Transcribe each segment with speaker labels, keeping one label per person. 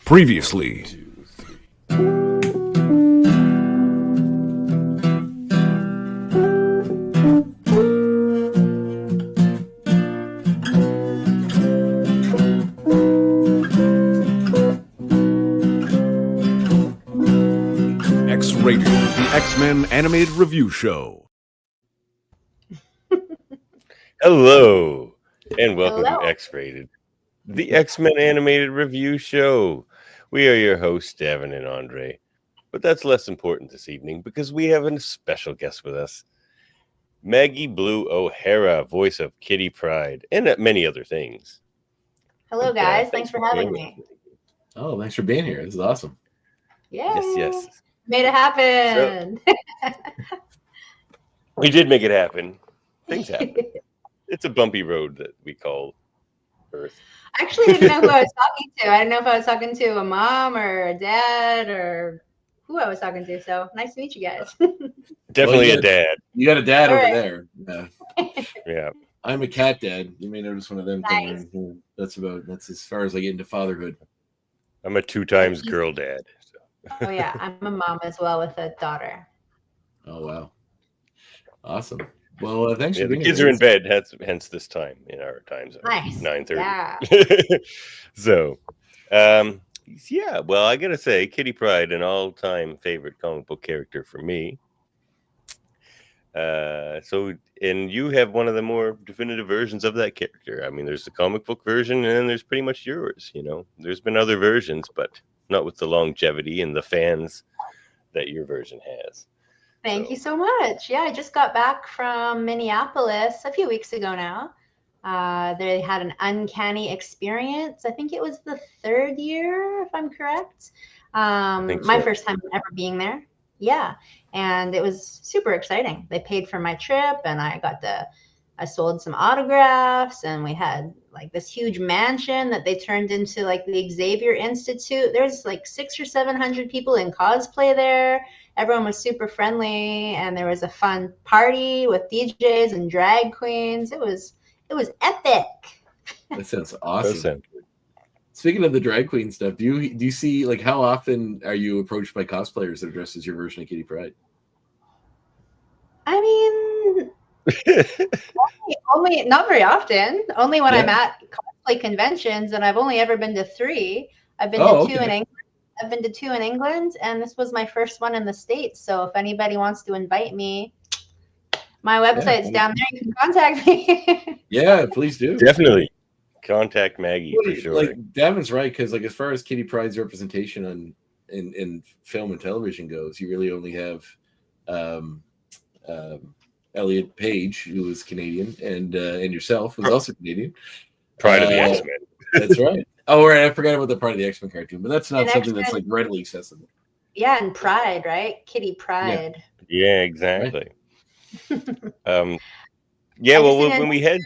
Speaker 1: Previously. X-Rated, the X-Men Animated Review Show.
Speaker 2: Hello, and welcome
Speaker 3: Hello.
Speaker 2: to X-Rated, the X-Men Animated Review Show. We are your hosts, Devin and Andre, but that's less important this evening because we have a special guest with us, Maggie Blue O'Hara, voice of Kitty Pryde, and many other things.
Speaker 3: Hello, guys. Thanks for having me.
Speaker 4: Oh, thanks for being here. This is awesome.
Speaker 3: Yeah.
Speaker 2: Yes.
Speaker 3: Made it happen.
Speaker 2: We did make it happen. Things happen. It's a bumpy road that we call Earth.
Speaker 3: I actually didn't know who I was talking to. I didn't know if I was talking to a mom or a dad or who I was talking to. So nice to meet you guys.
Speaker 2: Definitely a dad.
Speaker 4: You got a dad
Speaker 3: All
Speaker 4: over
Speaker 3: right.
Speaker 4: there. Yeah.
Speaker 2: Yeah.
Speaker 4: I'm a cat dad. You may notice one of them
Speaker 3: Nice.
Speaker 4: coming. That's as far as I get into fatherhood.
Speaker 2: I'm a 2 times girl dad. So.
Speaker 3: Oh, yeah. I'm a mom as well with a daughter.
Speaker 4: Oh, wow. Awesome. Well, thanks
Speaker 2: Yeah,
Speaker 4: for
Speaker 2: the
Speaker 4: being
Speaker 2: kids
Speaker 4: here.
Speaker 2: are in bed, hence this time in our time zone.
Speaker 3: Nice.
Speaker 2: 9:30.
Speaker 3: Yeah.
Speaker 2: So, yeah, well, I gotta say, Kitty Pryde, an all-time favorite comic book character for me. And you have one of the more definitive versions of that character. I mean, there's the comic book version, and then there's pretty much yours. You know, there's been other versions, but not with the longevity and the fans that your version has.
Speaker 3: Thank you so much. Yeah, I just got back from Minneapolis a few weeks ago now. They had an uncanny experience. I think it was the 3rd year, if I'm correct. My first time ever being there. Yeah, and it was super exciting. They paid for my trip, and I sold some autographs, and we had like this huge mansion that they turned into like the Xavier Institute. There's like 600 or 700 people in cosplay there. Everyone was super friendly, and there was a fun party with DJs and drag queens. It was epic.
Speaker 4: That sounds awesome. Speaking of the drag queen stuff, do you see, like, how often are you approached by cosplayers that are dressed as your version of Kitty Pryde?
Speaker 3: I mean, only not very often. Only when I'm at cosplay conventions, and I've only ever been to 3. I've been to 2 in England. I've been to 2 in England, and this was my first one in the States. So if anybody wants to invite me, my website's down there. You can contact me.
Speaker 4: Yeah, please do.
Speaker 2: Definitely contact Maggie for sure.
Speaker 4: Like, Davin's right, because like as far as Kitty Pryde's representation in film and television goes, you really only have Elliot Page, who was Canadian, and yourself, who's also Canadian.
Speaker 2: Pride of the X-Men.
Speaker 4: That's right. Oh, right. I forgot about the Pride of the X-Men cartoon, but that's not
Speaker 3: And
Speaker 4: something
Speaker 3: X-Men,
Speaker 4: that's like readily accessible.
Speaker 3: Yeah, and Pride, right? Kitty Pryde.
Speaker 2: Yeah, exactly. Yeah, well, when we had...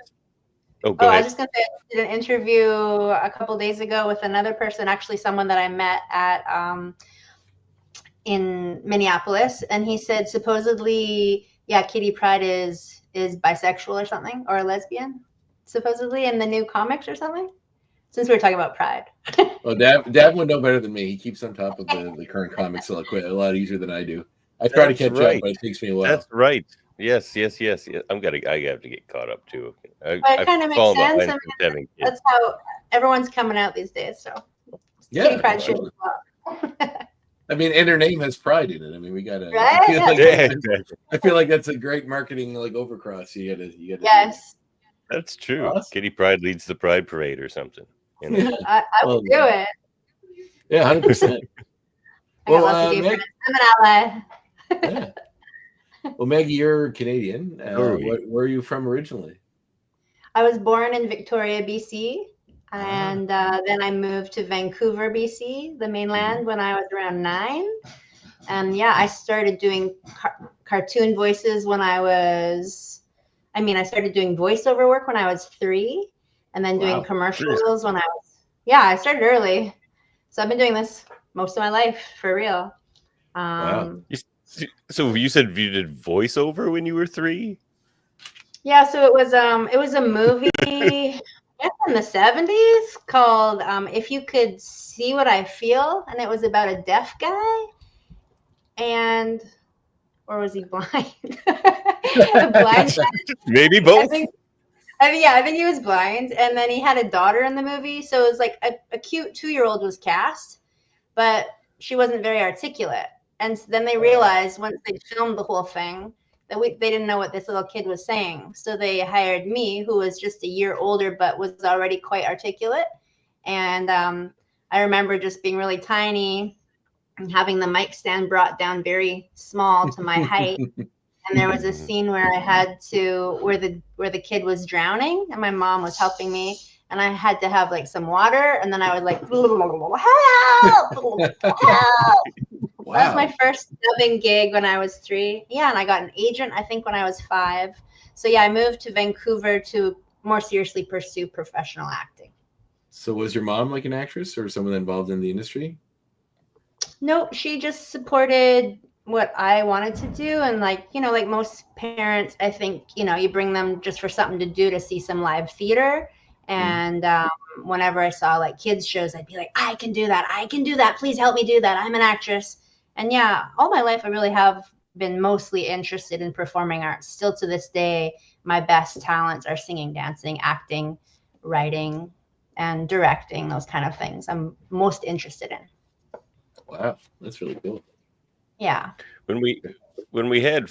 Speaker 2: Oh, go ahead.
Speaker 3: I was just going to say, I did an interview a couple days ago with another person, actually someone that I met at in Minneapolis, and he said supposedly, yeah, Kitty Pryde is bisexual or something, or a lesbian, supposedly, in the new comics or something, since we were talking about Pride.
Speaker 4: Well, Dav would know better than me. He keeps on top of the current comics a lot easier than I do. I try to catch up, but it takes me a while.
Speaker 2: That's right. Yes. I have to get caught up too.
Speaker 3: But it kind of makes sense. I mean, that's how everyone's coming out these days. So
Speaker 4: yeah,
Speaker 3: Kitty Pryde should as well.
Speaker 4: I mean, and her name has pride in it. I mean, we gotta.
Speaker 3: Right?
Speaker 4: Exactly. I feel like that's a great marketing like overcross. You gotta.
Speaker 3: Yes,
Speaker 2: that's true.
Speaker 4: Awesome.
Speaker 2: Kitty Pryde leads the Pride Parade or something. You know?
Speaker 3: I would do it.
Speaker 4: Yeah, 100%.
Speaker 3: Well, I'm an ally.
Speaker 4: Yeah. Well, Maggie, you're Canadian. Where are you from originally?
Speaker 3: I was born in Victoria, BC, and then I moved to Vancouver, BC, the mainland, when I was around 9. And yeah, I started doing cartoon voices when I started doing voiceover work when I was 3, and then doing commercials when I started early. So I've been doing this most of my life, for real.
Speaker 4: Wow.
Speaker 2: So you said you did voiceover when you were 3?
Speaker 3: Yeah, so it was a movie Yes, in the 70s called If You Could See What I Feel, and it was about a deaf guy, and or was he blind? A blind guy.
Speaker 2: Maybe
Speaker 3: I
Speaker 2: both.
Speaker 3: think I think he was blind, and then he had a daughter in the movie, so it was like a cute 2-year-old was cast, but she wasn't very articulate. And then they realized once they filmed the whole thing that they didn't know what this little kid was saying. So they hired me, who was just a year older but was already quite articulate. And I remember just being really tiny and having the mic stand brought down very small to my height. And there was a scene where I had to where the kid was drowning, and my mom was helping me, and I had to have like some water, and then I would like help, help.
Speaker 4: Wow.
Speaker 3: That was my first dubbing gig when I was 3. Yeah, and I got an agent, I think, when I was 5. So yeah, I moved to Vancouver to more seriously pursue professional acting.
Speaker 4: So was your mom like an actress or someone involved in the industry?
Speaker 3: No, she just supported what I wanted to do. And like most parents, I think, you bring them just for something to do, to see some live theater. And whenever I saw like kids shows, I'd be like, I can do that. Please help me do that. I'm an actress. And yeah, all my life I really have been mostly interested in performing arts. Still to this day, my best talents are singing, dancing, acting, writing, and directing, those kind of things I'm most interested in.
Speaker 4: Wow, that's really cool.
Speaker 3: Yeah.
Speaker 2: When we had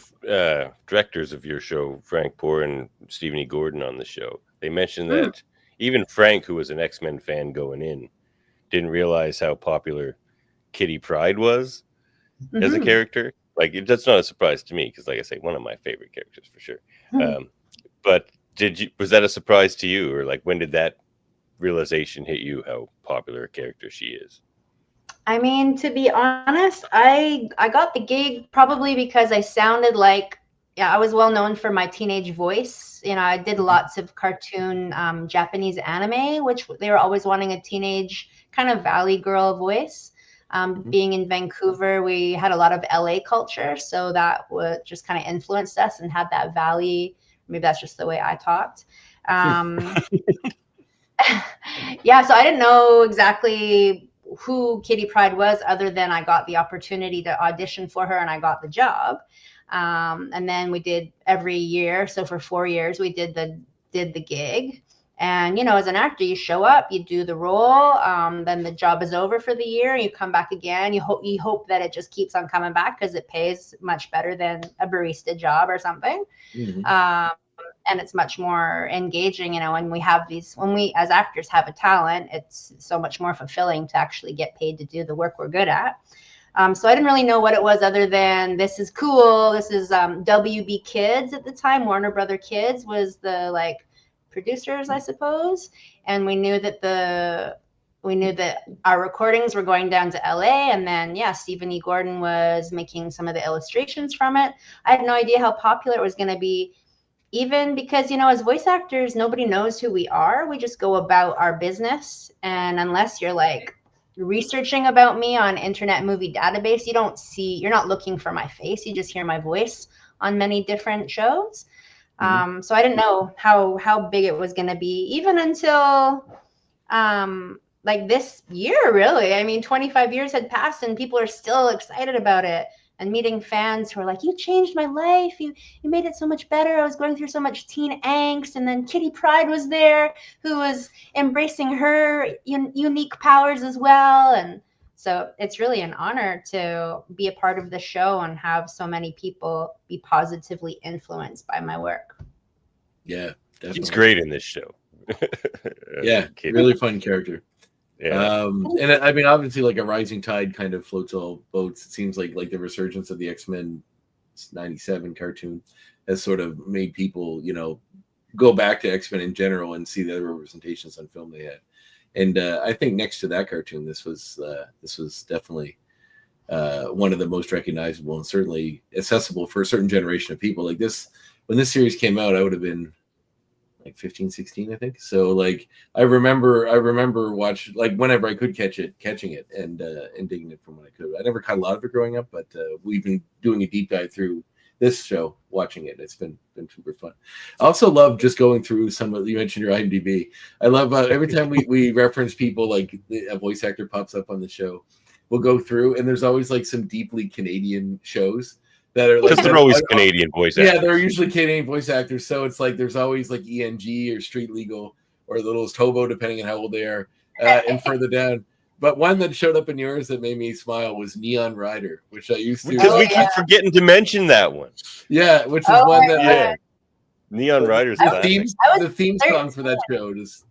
Speaker 2: directors of your show, Frank Poor and Stephen E. Gordon, on the show, they mentioned that even Frank, who was an X-Men fan going in, didn't realize how popular Kitty Pryde was as a character. Like, that's not a surprise to me because, like I say, one of my favorite characters for sure. But was that a surprise to you, or like when did that realization hit you how popular a character she is?
Speaker 3: I mean, to be honest, I got the gig probably because I sounded like, I was well known for my teenage voice. I did lots of cartoon Japanese anime, which they were always wanting a teenage kind of valley girl voice. Being in Vancouver, we had a lot of LA culture, so that would just kind of influenced us and had that valley. Maybe that's just the way I talked. Yeah, so I didn't know exactly who Kitty Pryde was, other than I got the opportunity to audition for her and I got the job. And then we did every year. So for 4 years, we did the gig. And, as an actor, you show up, you do the role, then the job is over for the year, and you come back again. You hope that it just keeps on coming back because it pays much better than a barista job or something. And it's much more engaging, when we as actors have a talent, it's so much more fulfilling to actually get paid to do the work we're good at. So I didn't really know what it was other than this is cool. This is WB Kids at the time. Warner Brother Kids was the producers, I suppose. And we knew that our recordings were going down to LA, and then Stephen E. Gordon was making some of the illustrations from it. I had no idea how popular it was going to be. Even because, as voice actors, nobody knows who we are. We just go about our business. And unless you're researching about me on Internet Movie Database, you're not looking for my face. You just hear my voice on many different shows. So I didn't know how big it was going to be, even until this year, really. I mean, 25 years had passed and people are still excited about it. And meeting fans who are like, you changed my life. You made it so much better. I was going through so much teen angst. And then Kitty Pryde was there, who was embracing her unique powers as well. And so it's really an honor to be a part of the show and have so many people be positively influenced by my work.
Speaker 4: Yeah, definitely.
Speaker 2: She's great in this show.
Speaker 4: Yeah, really fun character. Yeah. And I mean, obviously, a rising tide kind of floats all boats. It seems like the resurgence of the X-Men '97 cartoon has sort of made people, go back to X-Men in general and see the other representations on film they had. And I think next to that cartoon, this was definitely one of the most recognizable and certainly accessible for a certain generation of people. Like this, when this series came out, I would have been 15, 16, I think. So I remember watching whenever I could catching it and digging it from when I could. I never caught a lot of it growing up, but we've been doing a deep dive through this show, watching it. It's been super fun. I also love just going through some of, you mentioned your IMDb. I love every time we reference people, like a voice actor pops up on the show, we'll go through, and there's always like some deeply Canadian shows that are like,
Speaker 2: because they're always Canadian voice actors.
Speaker 4: Yeah, they're usually Canadian voice actors. So it's like there's always like ENG or Street Legal or the Littlest Hobo, depending on how old they are, and further down. But one that showed up in yours that made me smile was Neon Rider, which I used to.
Speaker 2: Because we keep forgetting to mention that one.
Speaker 4: Yeah, which is one that
Speaker 2: Neon Rider's
Speaker 4: the theme song for that show is.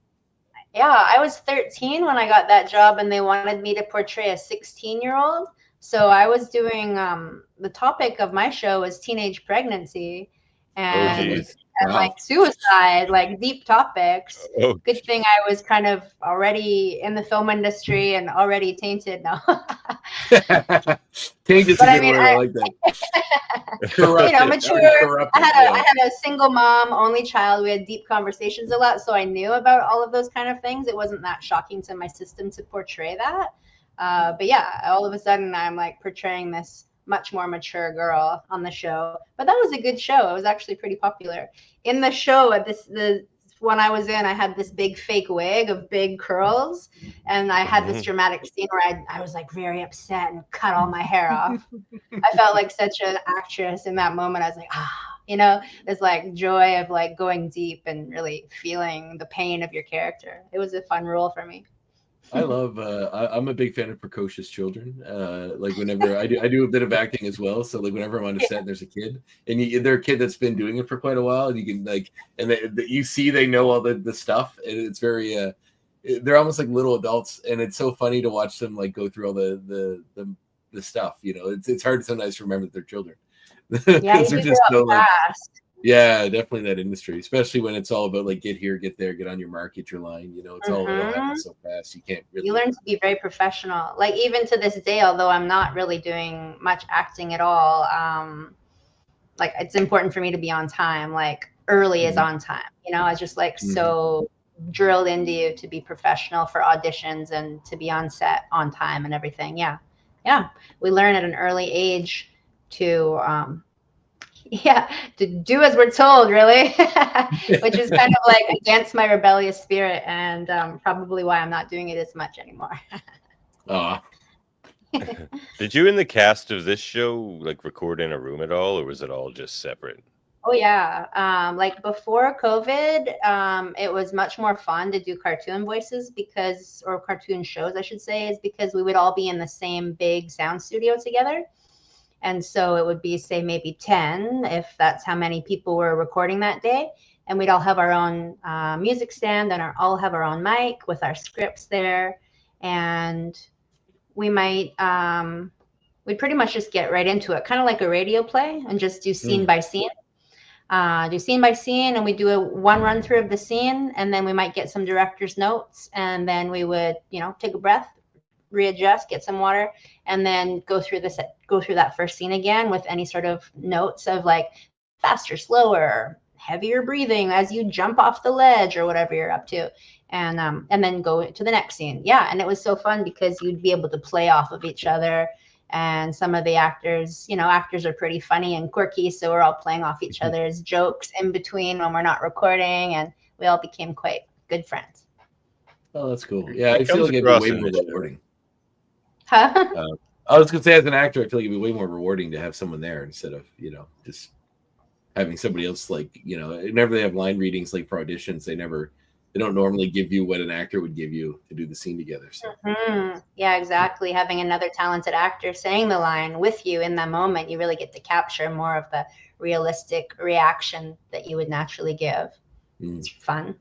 Speaker 3: Yeah, I was 13 when I got that job, and they wanted me to portray a 16-year-old. So I was doing the topic of my show was teenage pregnancy and like suicide, like deep topics. Good thing I was kind of already in the film industry and already tainted now.
Speaker 4: Tainted,
Speaker 3: but I mean,
Speaker 4: I like that.
Speaker 3: Mature. I had a single mom, only child. We had deep conversations a lot, so I knew about all of those kind of things. It wasn't that shocking to my system to portray that. But yeah, all of a sudden I'm like portraying this much more mature girl on the show. But that was a good show. It was actually pretty popular. In the show, the one I was in, I had this big fake wig of big curls, and I had this dramatic scene where I was like very upset and cut all my hair off. I felt like such an actress in that moment. I was like, this like joy of like going deep and really feeling the pain of your character. It was a fun role for me.
Speaker 4: I love. I'm a big fan of precocious children. Like whenever I do a bit of acting as well. So like whenever I'm on a set, and there's a kid, and they're a kid that's been doing it for quite a while, and you can like, and you see they know all the stuff, and it's very. They're almost like little adults, and it's so funny to watch them like go through all the stuff. It's hard sometimes to remember that they're children.
Speaker 3: Yeah, you just so fast.
Speaker 4: Yeah, definitely that industry, especially when it's all about like get here, get there, get on your mark, get your line. It's all it all happens so fast. You can't really.
Speaker 3: You learn to be very professional. Like even to this day, although I'm not really doing much acting at all, like it's important for me to be on time. Like early is on time. I just like so drilled into you to be professional for auditions and to be on set on time and everything. Yeah, we learn at an early age to do as we're told, really, which is kind of like against my rebellious spirit, and probably why I'm not doing it as much anymore.
Speaker 2: Did you in the cast of this show like record in a room at all, or was it all just separate?
Speaker 3: Oh yeah, like before COVID, it was much more fun to do cartoon voices or cartoon shows, I should say, is because we would all be in the same big sound studio together. And so it would be, say, maybe 10, if that's how many people were recording that day. And we'd all have our own music stand and all have our own mic with our scripts there. And we might, we'd pretty much just get right into it, kind of like a radio play, and just do scene by scene. Do scene by scene, and we do one run through of the scene, and then we might get some director's notes, and then we would, take a breath, readjust, get some water, and then go through that first scene again with any sort of notes of like faster, slower, heavier breathing as you jump off the ledge or whatever you're up to, and then go to the next scene. Yeah, and it was so fun because you'd be able to play off of each other, and some of the actors are pretty funny and quirky, so we're all playing off each other's jokes in between when we're not recording, and we all became quite good friends.
Speaker 4: Oh, that's cool. Yeah, I feel like it'd be way more rewarding.
Speaker 3: Huh?
Speaker 4: I was gonna say, as an actor, I feel like it'd be way more rewarding to have someone there instead of just having somebody else. Like whenever they have line readings, like for auditions, they don't normally give you what an actor would give you to do the scene together. So.
Speaker 3: Yeah, exactly. Having another talented actor saying the line with you in that moment, you really get to capture more of the realistic reaction that you would naturally give. It's fun.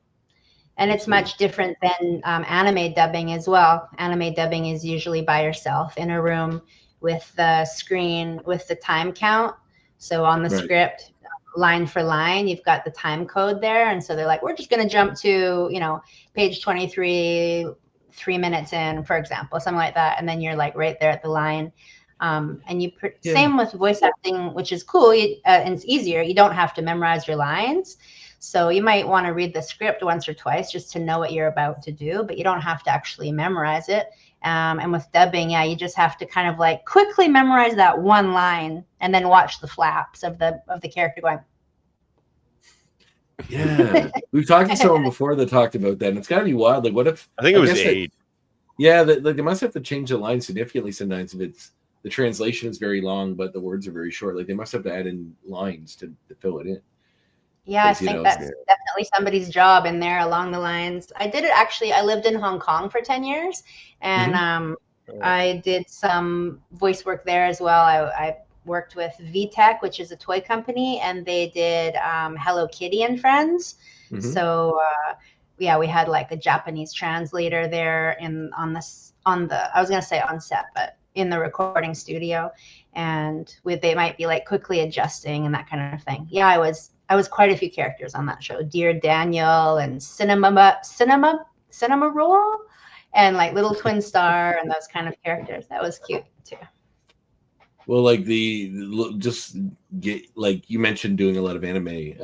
Speaker 3: And it's much different than anime dubbing as well. Anime dubbing is usually by yourself in a room with the screen with the time count. So on the script, line for line, you've got the time code there. And so they're like, we're just going to jump to, page 23, 3 minutes in, for example, something like that. And then you're like right there at the line. And same with voice acting, which is cool. And it's easier. You don't have to memorize your lines. So you might want to read the script once or twice just to know what you're about to do, but you don't have to actually memorize it. And with dubbing, yeah, you just have to kind of like quickly memorize that one line and then watch the flaps of the character going.
Speaker 4: Yeah, we've talked to someone before that talked about that, and it's got to be wild. Like, what if
Speaker 2: I think it was Aid?
Speaker 4: Yeah, like they must have to change the line significantly sometimes if it's the translation is very long, but the words are very short. Like they must have to add in lines to fill it in.
Speaker 3: Yeah, I think that's definitely somebody's job in there along the lines. I did it actually. I lived in Hong Kong for 10 years, and I did some voice work there as well. I worked with VTech, which is a toy company, and they did Hello Kitty and Friends. So yeah, we had like a Japanese translator there on set, but in the recording studio, and they might be like quickly adjusting and that kind of thing. Yeah, I was quite a few characters on that show. Dear Daniel and Cinema Roll and like Little Twin Star and those kind of characters. That was cute too.
Speaker 4: Well, like just get like you mentioned doing a lot of anime.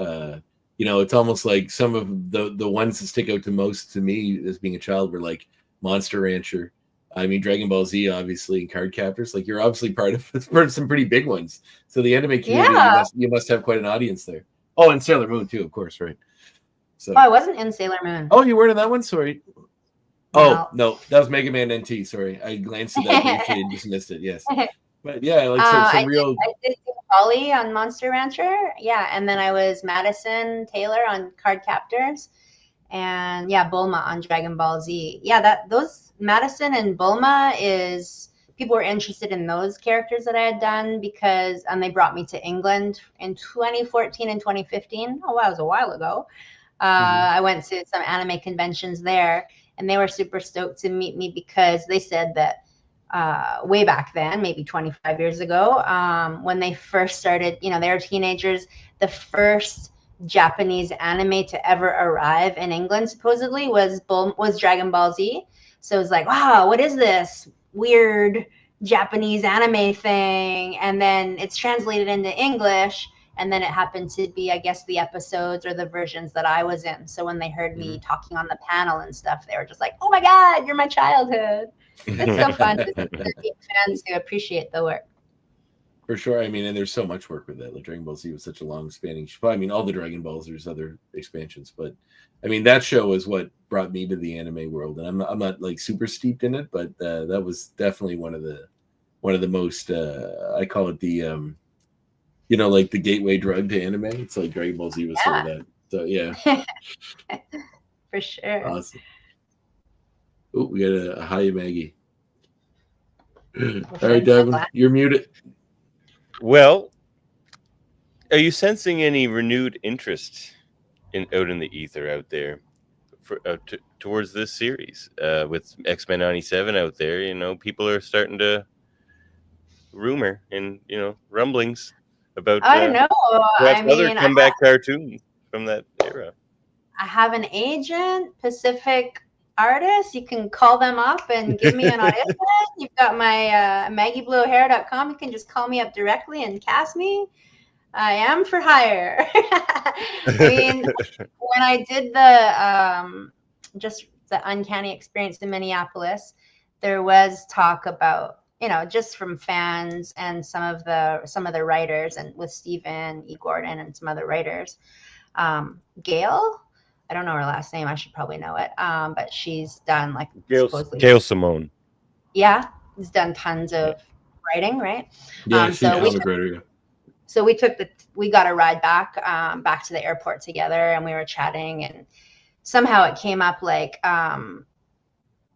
Speaker 4: It's almost like some of the ones that stick out to most to me as being a child were like Monster Rancher. I mean, Dragon Ball Z, obviously, and Card Captors. Like you're obviously part of some pretty big ones. So the anime community, you must have quite an audience there. Oh, and Sailor Moon too, of course, right? So
Speaker 3: I wasn't in Sailor Moon.
Speaker 4: Oh, you weren't in that one? Sorry. Oh no, that was Mega Man NT. Sorry, I glanced at that briefly and just missed it. Yes. But yeah, like some real.
Speaker 3: I did Holly on Monster Rancher, yeah, and then I was Madison Taylor on Card Captors, and yeah, Bulma on Dragon Ball Z. Yeah, those Madison and Bulma is people were interested in those characters that I had done because they brought me to England in 2014 and 2015. Oh, wow, that was a while ago. I went to some anime conventions there, and they were super stoked to meet me because they said that. Way back then, maybe 25 years ago, when they first started, they were teenagers, the first Japanese anime to ever arrive in England supposedly was Dragon Ball Z. So it was like, wow, what is this weird Japanese anime thing? And then it's translated into English, and then it happened to be, I guess, the episodes or the versions that I was in. So when they heard me talking on the panel and stuff, they were just like, oh my God, you're my childhood. It's so fun to see fans who appreciate the work.
Speaker 4: For sure. I mean, and there's so much work with that. Like Dragon Ball Z was such a long spanning show. I mean, all the Dragon Balls, there's other expansions, but I mean, that show is what brought me to the anime world. And I'm not like super steeped in it, but that was definitely one of the most, I call it the, like the gateway drug to anime. It's like Dragon Ball Z was sort of that. So yeah.
Speaker 3: For sure.
Speaker 4: Awesome. Oh, we got a hi, Maggie. All right, Devin, you're muted.
Speaker 2: Well, are you sensing any renewed interest out in the ether out there for towards this series with X-Men 97 out there? People are starting to rumor and rumblings about
Speaker 3: I don't know.
Speaker 2: other comeback cartoons from that era.
Speaker 3: I have an agent, Pacific Artists. You can call them up and give me an audition. You've got my MaggieBlueO'Hara.com. You can just call me up directly and cast me. I am for hire. I mean, when I did just the uncanny experience in Minneapolis, there was talk about, just from fans and some of the writers, and with Stephen E. Gordon and some other writers, Gail. I don't know her last name. I should probably know it. But she's done like
Speaker 2: Gail Simone.
Speaker 3: Yeah, she's done tons of writing, right?
Speaker 4: Yeah,
Speaker 3: so we got a ride back to the airport together, and we were chatting, and somehow it came up like,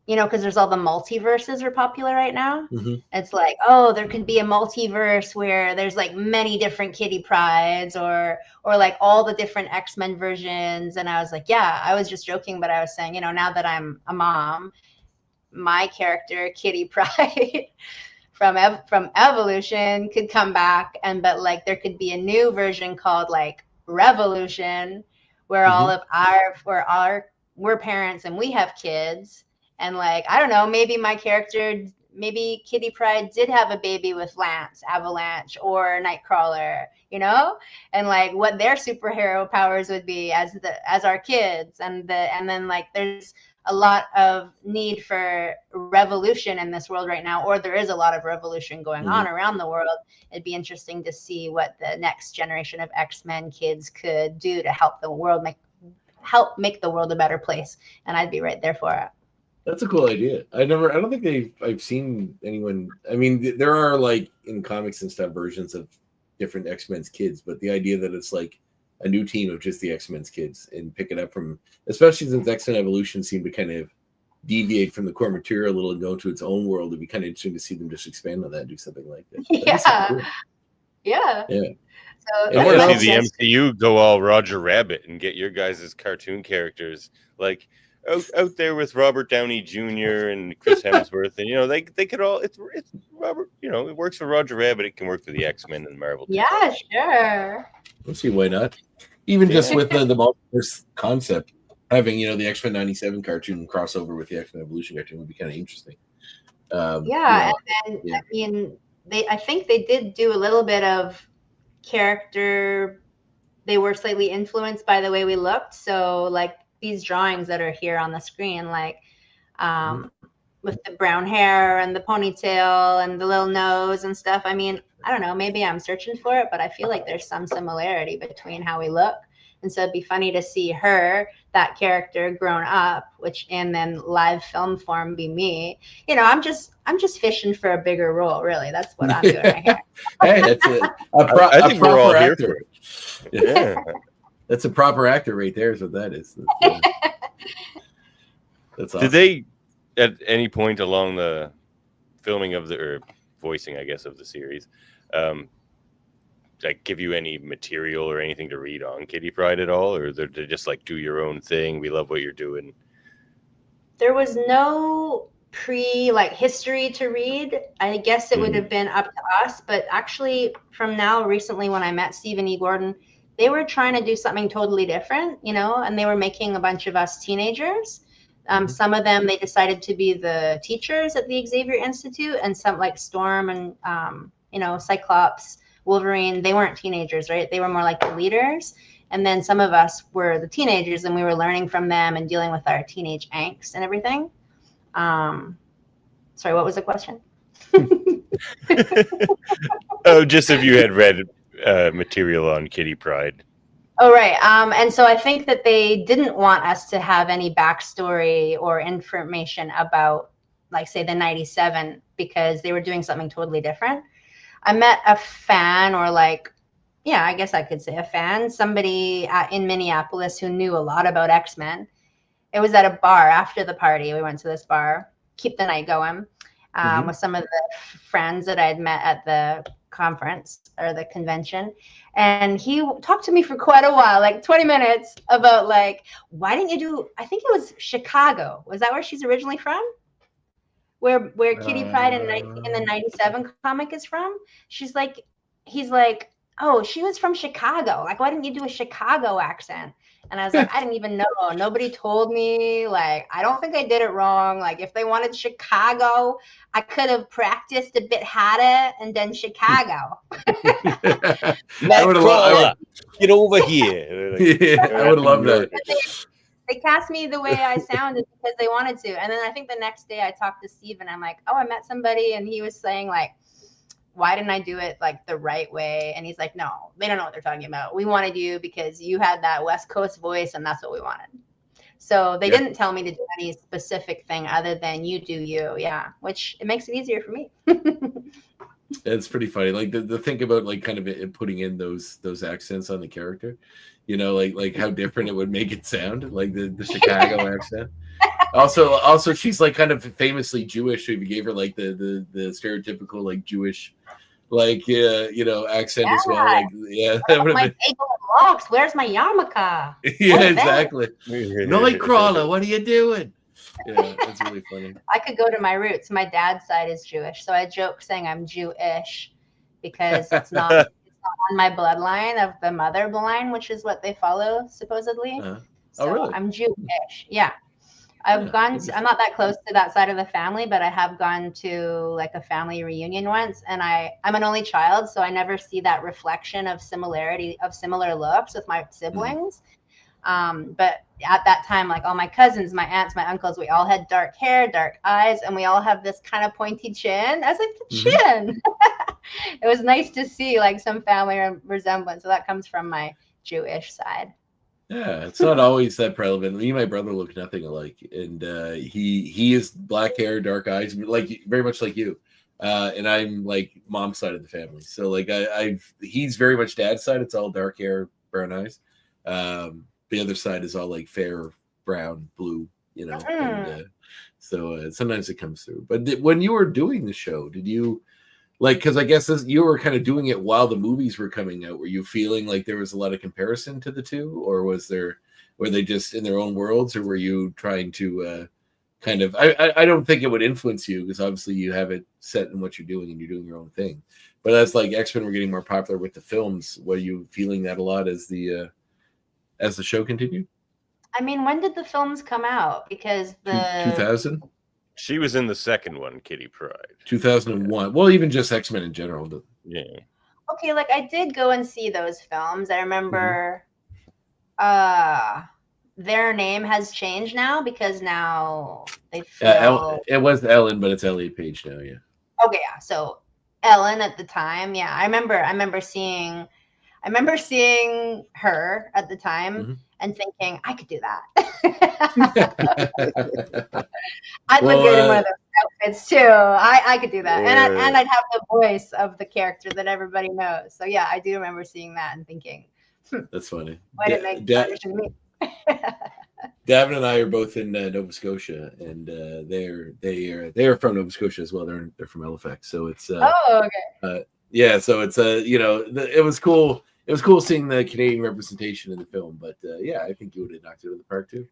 Speaker 3: because there's all the multiverses are popular right now. It's like, oh, there could be a multiverse where there's like many different Kitty Prydes or like all the different X-Men versions. And I was like, yeah, I was just joking, but I was saying, now that I'm a mom, my character Kitty Pryde from Evolution could come back, but like there could be a new version called like Revolution, where all of we're parents and we have kids. And like, I don't know, maybe my character maybe Kitty Pryde did have a baby with Lance, Avalanche, or Nightcrawler, you know, and like what their superhero powers would be as our kids, and then like there's a lot of need for revolution in this world right now, or there is a lot of revolution going on around the world. It'd be interesting to see what the next generation of X-Men kids could do to help the world make the world a better place, and I'd be right there for it.
Speaker 4: That's a cool idea. I don't think I've seen anyone. I mean, there are like in comics and stuff versions of different X-Men's kids, but the idea that it's like a new team of just the X-Men's kids and pick it up from, especially since X-Men Evolution seemed to kind of deviate from the core material a little and go into its own world, it'd be kind of interesting to see them just expand on that and do something like that.
Speaker 3: Yeah.
Speaker 4: Cool.
Speaker 3: Yeah.
Speaker 2: So I want to see the MCU go all Roger Rabbit and get your guys' cartoon characters like out there with Robert Downey Jr. and Chris Hemsworth, and you know they could all. It's Robert. You know, it works for Roger Rabbit. It can work for the X-Men and Marvel.
Speaker 3: Yeah, sure.
Speaker 4: We'll see why not. Even just with the multiverse concept, having the X-Men '97 cartoon crossover with the X-Men Evolution cartoon would be kind of interesting.
Speaker 3: I mean, I think they did do a little bit of character. They were slightly influenced by the way we looked. So like these drawings that are here on the screen, like with the brown hair and the ponytail and the little nose and stuff. I mean, I don't know, maybe I'm searching for it, but I feel like there's some similarity between how we look. And so it'd be funny to see her, that character, grown up, and then live film form be me. You know, I'm just fishing for a bigger role, really. That's what I'm doing right here.
Speaker 4: Hey, that's
Speaker 2: I think we're all here for it.
Speaker 4: Yeah. That's a proper actor right there, is what that is. That's awesome.
Speaker 2: Did they, at any point along the filming of or voicing, I guess, of the series, like give you any material or anything to read on Kitty Pryde at all, or they're just like, do your own thing, we love what you're doing?
Speaker 3: There was no history to read. I guess it would have been up to us, but actually from now recently when I met Stephen E. Gordon, they were trying to do something totally different, and they were making a bunch of us teenagers. Some of them, they decided to be the teachers at the Xavier Institute, and some like Storm and, Cyclops, Wolverine, they weren't teenagers, right? They were more like the leaders. And then some of us were the teenagers, and we were learning from them and dealing with our teenage angst and everything. Sorry, what was the question?
Speaker 2: Oh, just if you had read material on Kitty Pryde.
Speaker 3: Oh, right. And so I think that they didn't want us to have any backstory or information about, like, say, the 97, because they were doing something totally different. I met a fan, or I guess I could say a fan, somebody in Minneapolis who knew a lot about X-Men. It was at a bar after the party. We went to this bar, keep the night going, with some of the friends that I had met at the conference or the convention. And he talked to me for quite a while, like 20 minutes, about why didn't you do, I think it was Chicago. Was that where she's originally from? Where Kitty Pryde in the 97 comic is from? He's like, oh, she was from Chicago. Like, why didn't you do a Chicago accent? And I was like, I didn't even know. Nobody told me. Like, I don't think I did it wrong. Like, if they wanted Chicago, I could have practiced a bit harder and done Chicago.
Speaker 2: Get over here.
Speaker 4: I would love that.
Speaker 3: They cast me the way I sounded because they wanted to. And then I think the next day I talked to Steve, and I'm like, oh, I met somebody, and he was saying, why didn't I do it the right way? And he's like, no, they don't know what they're talking about. We wanted you because you had that West Coast voice, and that's what we wanted. So they didn't tell me to do any specific thing other than you do you. Yeah. Which it makes it easier for me.
Speaker 4: It's pretty funny. Like the think about kind of putting in those accents on the character, like how different it would make it sound, like the Chicago accent. Also, she's kind of famously Jewish. So if you gave her the stereotypical Jewish, accent as well. That would have been.
Speaker 3: Locks. Where's my yarmulke?
Speaker 4: Yeah, exactly. Nightcrawler, what are you doing? Yeah, that's really funny.
Speaker 3: I could go to my roots. My dad's side is Jewish, so I joke saying I'm Jewish because it's not on my bloodline of the mother line, which is what they follow supposedly. So
Speaker 4: really?
Speaker 3: I'm Jewish. Yeah. I'm not that close to that side of the family, but I have gone to like a family reunion once, and I'm an only child, so I never see that reflection of similar looks with my siblings. But at that time, like all my cousins, my aunts, my uncles, we all had dark hair, dark eyes, and we all have this kind of pointy chin. I was like, the chin. It was nice to see like some family resemblance. So that comes from my Jewish side.
Speaker 4: Yeah, it's not always that prevalent. Me and my brother look nothing alike, and he is black hair, dark eyes, like very much like you, and I'm like mom's side of the family. So like he's very much dad's side. It's all dark hair, brown eyes. The other side is all like fair, brown, blue, you know. And, so sometimes it comes through. But when you were doing the show, did you like? Because I guess you were kind of doing it while the movies were coming out. Were you feeling like there was a lot of comparison to the two, or were they just in their own worlds, or were you trying to kind of? I don't think it would influence you because obviously you have it set in what you're doing and you're doing your own thing. But as like X-Men were getting more popular with the films, were you feeling that a lot as the show continued?
Speaker 3: I mean, when did the films come out? Because
Speaker 4: 2000.
Speaker 2: She was in the second one, Kitty Pryde.
Speaker 4: 2001. Well, even just X-Men in general.
Speaker 2: Yeah.
Speaker 3: Okay, like I did go and see those films. I remember their name has changed now because now they feel...
Speaker 4: it was Ellen, but it's Ellie Page now, yeah.
Speaker 3: Okay, yeah. So Ellen at the time, yeah. I remember seeing her at the time and thinking, I could do that. I'd look good in one of those outfits too. I could do that. And I'd have the voice of the character that everybody knows. So yeah, I do remember seeing that and thinking,
Speaker 4: that's funny.
Speaker 3: Why did it make me?
Speaker 4: Davin and I are both in Nova Scotia, and they're from Nova Scotia as well. They're from Halifax, so it's
Speaker 3: okay.
Speaker 4: Yeah, so it's it was cool. It was cool seeing the Canadian representation in the film, but yeah, I think you would have knocked it out of the park too.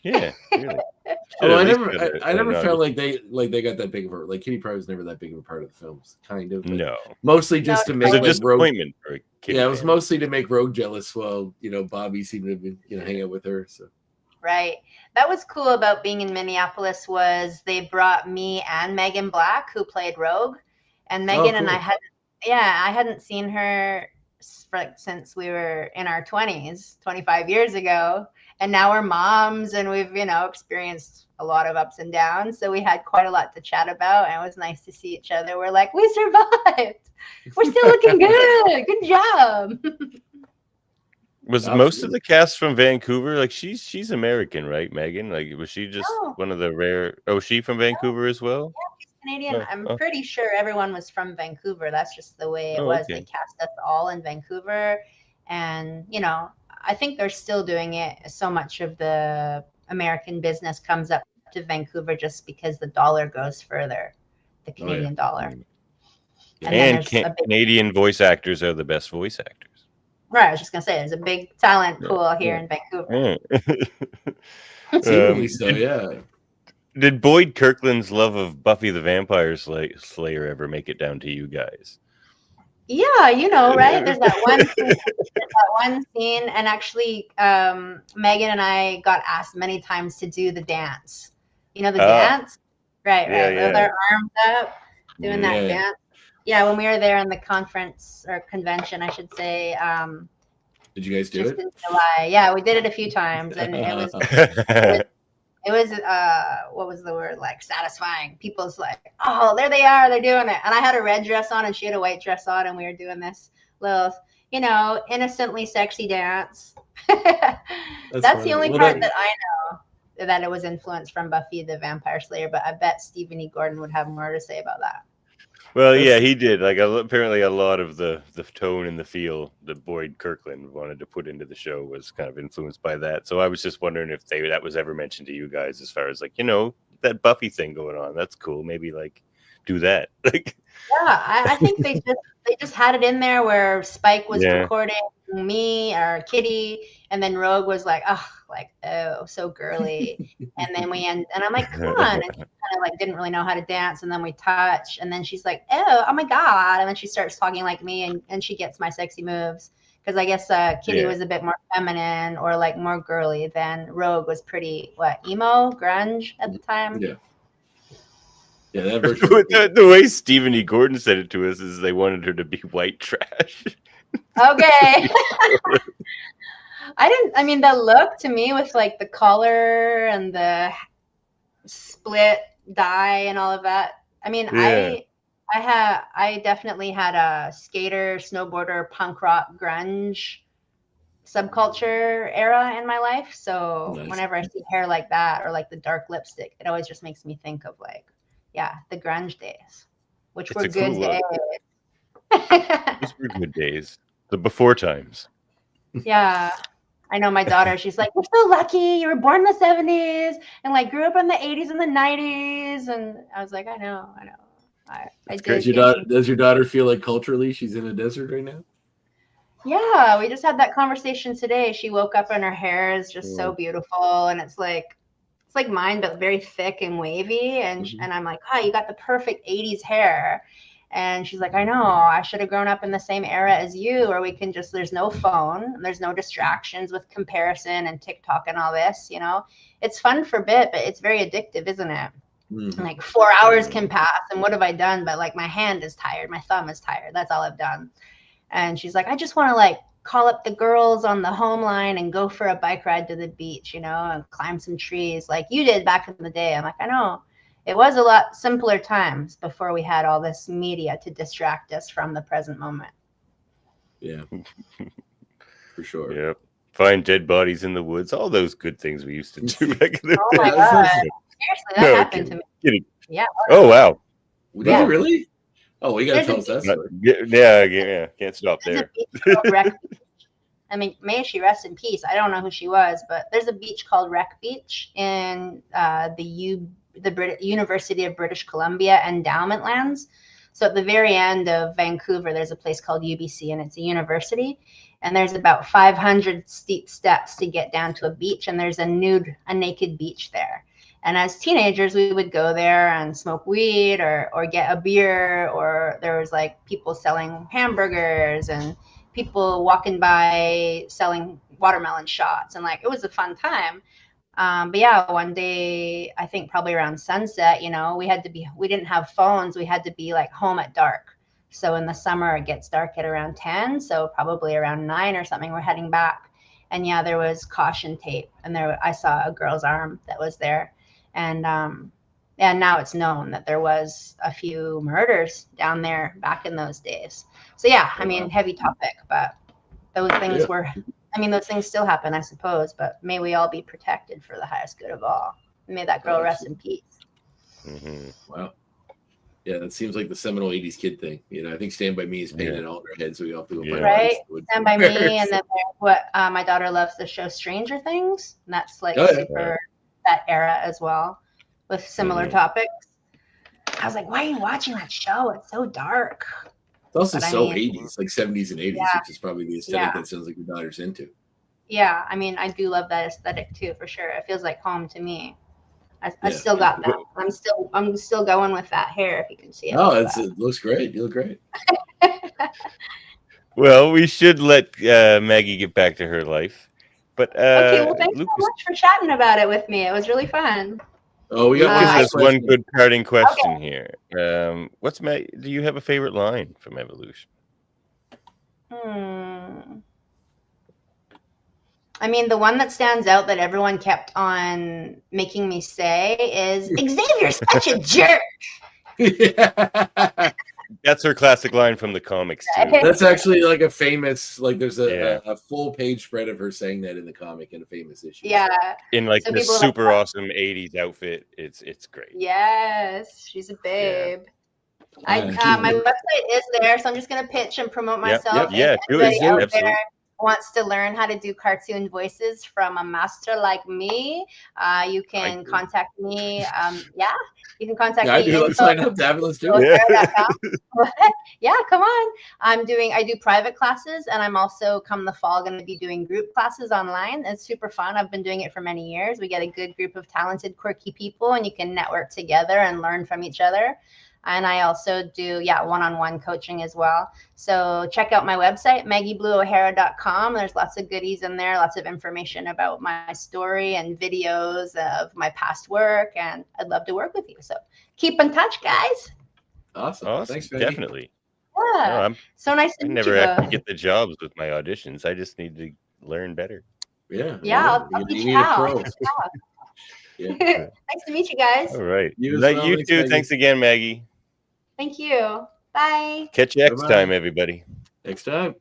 Speaker 2: Yeah, really.
Speaker 4: Although I never felt like they got that big of a like Kitty Pryde was never that big of a part of the films, kind of.
Speaker 2: No,
Speaker 4: mostly just to make
Speaker 2: like disappointment.
Speaker 4: Yeah, it was mostly to make Rogue jealous. While Bobby seemed to be, hang out with her. So
Speaker 3: right, that was cool about being in Minneapolis was they brought me and Megan Black, who played Rogue, and Megan and I hadn't seen her since we were in our 20s 25 years ago, and now we're moms and we've experienced a lot of ups and downs, so we had quite a lot to chat about, and it was nice to see each other. We're like, we survived, we're still looking good job.
Speaker 2: Was most of the cast from Vancouver? Like she's American, right, Megan? Like was she just one of the rare? Oh, was she from Vancouver as well?
Speaker 3: Yeah, she's Canadian. I'm pretty sure everyone was from Vancouver. That's just the way it was. Okay. They cast us all in Vancouver, and I think they're still doing it. So much of the American business comes up to Vancouver just because the dollar goes further, the Canadian dollar.
Speaker 2: And Canadian voice actors are the best voice actors.
Speaker 3: Right, I was just gonna say there's a big talent pool here in Vancouver.
Speaker 4: So yeah.
Speaker 2: Did Boyd Kirkland's love of Buffy the Vampire Slayer ever make it down to you guys?
Speaker 3: Yeah, right? There's that one scene, and actually, Megan and I got asked many times to do the dance. The dance, right? With our arms up, doing that dance. Yeah, when we were there in the conference or convention, I should say.
Speaker 4: Did you guys do it?
Speaker 3: In July. Yeah, we did it a few times, and it was what was the word? Like satisfying. People's like, oh, there they are, they're doing it. And I had a red dress on, and she had a white dress on, and we were doing this little, innocently sexy dance. That's the only part that I know that it was influenced from Buffy the Vampire Slayer. But I bet Stephen E. Gordon would have more to say about that.
Speaker 2: Well, yeah, he did. Like apparently, a lot of the tone and the feel that Boyd Kirkland wanted to put into the show was kind of influenced by that. So I was just wondering if that was ever mentioned to you guys, as far as like that Buffy thing going on. That's cool. Maybe like do that. Like,
Speaker 3: yeah, I think they just had it in there where Spike was recording me or Kitty, and then Rogue was like, oh, so girly, and then and I'm like, come on, and she kind of like didn't really know how to dance, and then we touch, and then she's like, oh my god, and then she starts talking like me, and she gets my sexy moves Because I guess Kitty was a bit more feminine or like more girly. Then Rogue was pretty emo, grunge at the time.
Speaker 4: Yeah. Yeah, that version.
Speaker 2: The way Stephen E. Gordon said it to us is they wanted her to be white trash.
Speaker 3: Okay. I mean, the look to me with like the collar and the split dye and all of that. I mean, I definitely had a skater, snowboarder, punk rock, grunge subculture era in my life. So whenever I see hair like that or like the dark lipstick, it always just makes me think of like, the grunge days, which were good days.
Speaker 2: Those were good days. The before times.
Speaker 3: Yeah. I know my daughter, she's like, you're so lucky. You were born in the 70s and like grew up in the 80s and the 90s. And I was like, I know.
Speaker 4: Does your daughter feel like culturally she's in a desert right now?
Speaker 3: Yeah, we just had that conversation today. She woke up and her hair is just so beautiful. And it's like mine, but very thick and wavy. And I'm like, you got the perfect 80s hair. And she's like, I know, I should have grown up in the same era as you, where we can just, there's no phone, there's no distractions with comparison and TikTok and all this, you know. It's fun for a bit, but it's very addictive, isn't it? Like 4 hours can pass, and what have I done? But like my hand is tired, my thumb is tired. That's all I've done. And she's like, I just want to like call up the girls on the home line and go for a bike ride to the beach, you know, and climb some trees like you did back in the day. I'm like, I know. It was a lot simpler times before we had all this media to distract us from the present moment.
Speaker 4: Yeah, for sure.
Speaker 2: Yep. Find dead bodies in the woods. All those good things we used to do back in the day.
Speaker 3: Oh my God. Seriously, that happened to me.
Speaker 2: Kidding.
Speaker 3: Yeah.
Speaker 2: Oh, wow.
Speaker 4: Did you really? Oh, we got to tell us that story.
Speaker 2: Yeah. Can't stop there.
Speaker 3: I mean, may she rest in peace. I don't know who she was, but there's a beach called Wreck Beach in the University of British Columbia endowment lands. So at the very end of Vancouver, there's a place called UBC, and it's a university. And there's about 500 steep steps to get down to a beach, and there's a naked beach there. And as teenagers, we would go there and smoke weed or get a beer, or there was like people selling hamburgers and people walking by selling watermelon shots, and like it was a fun time. But yeah, one day, I think probably around sunset, you know, we didn't have phones. We had to be like home at dark. So in the summer, it gets dark at around 10. So probably around 9 or something, we're heading back. And yeah, there was caution tape, and I saw a girl's arm that was there. And now it's known that there was a few murders down there back in those days. So yeah, I mean, heavy topic, but those things those things still happen, I suppose, but may we all be protected for the highest good of all. May that girl rest in peace.
Speaker 4: Wow. Yeah, that seems like the seminal 80s kid thing. You know, I think Stand By Me is painted all in our heads, so we all have to go
Speaker 3: right? Stand By Me, and then my daughter loves the show Stranger Things, and that's like super that era as well, with similar topics. I was like, why are you watching that show? It's so dark.
Speaker 4: It's also 80s, like 70s and 80s, which is probably the aesthetic that sounds like your daughter's into.
Speaker 3: Yeah, I mean, I do love that aesthetic too, for sure. It feels like home to me. I still got that. I'm still going with that hair, if you can see it.
Speaker 4: Oh, it looks great. You look great.
Speaker 2: Well, we should let Maggie get back to her life. But
Speaker 3: okay, well, thanks so much for chatting about it with me. It was really fun.
Speaker 4: Oh, we got
Speaker 2: just one good parting question here. Do you have a favorite line from Evolution?
Speaker 3: I mean, the one that stands out that everyone kept on making me say is, Xavier's such a jerk.
Speaker 2: That's her classic line from the comics, too.
Speaker 4: That's actually like a famous, like there's a full page spread of her saying that in the comic in a famous issue.
Speaker 3: Yeah.
Speaker 2: In like this super awesome 80s outfit. It's great.
Speaker 3: Yes, she's a babe. Yeah. My website is there, so I'm just going to pitch and promote myself.
Speaker 2: Yeah, do it. Absolutely.
Speaker 3: Wants to learn how to do cartoon voices from a master like me, you can contact me. You can contact me.
Speaker 4: I do. Let's sign up. Let's do it.
Speaker 3: Yeah, come on. I do private classes, and I'm also come the fall going to be doing group classes online. It's super fun. I've been doing it for many years. We get a good group of talented, quirky people, and you can network together and learn from each other. And I also do, one-on-one coaching as well. So check out my website, MaggieBlueO'Hara.com. There's lots of goodies in there, lots of information about my story and videos of my past work. And I'd love to work with you. So keep in touch, guys.
Speaker 4: Awesome. Thanks, Maggie.
Speaker 2: Definitely.
Speaker 3: Yeah.
Speaker 2: No,
Speaker 3: so nice to
Speaker 2: I
Speaker 3: meet
Speaker 2: never
Speaker 3: you
Speaker 2: actually
Speaker 3: both.
Speaker 2: get the jobs with my auditions. I just need to learn better.
Speaker 3: Yeah,
Speaker 4: well,
Speaker 3: I'll teach
Speaker 4: you
Speaker 3: you
Speaker 4: need a
Speaker 3: how.
Speaker 4: pro. Yeah.
Speaker 3: Nice to meet you guys.
Speaker 2: All right.
Speaker 4: You as
Speaker 2: Like
Speaker 4: well.
Speaker 2: you
Speaker 4: Thanks,
Speaker 2: too.
Speaker 4: Maggie.
Speaker 2: Thanks again, Maggie.
Speaker 3: Thank you. Bye.
Speaker 2: Catch you next
Speaker 4: Bye-bye.
Speaker 2: time, everybody.
Speaker 4: Next time.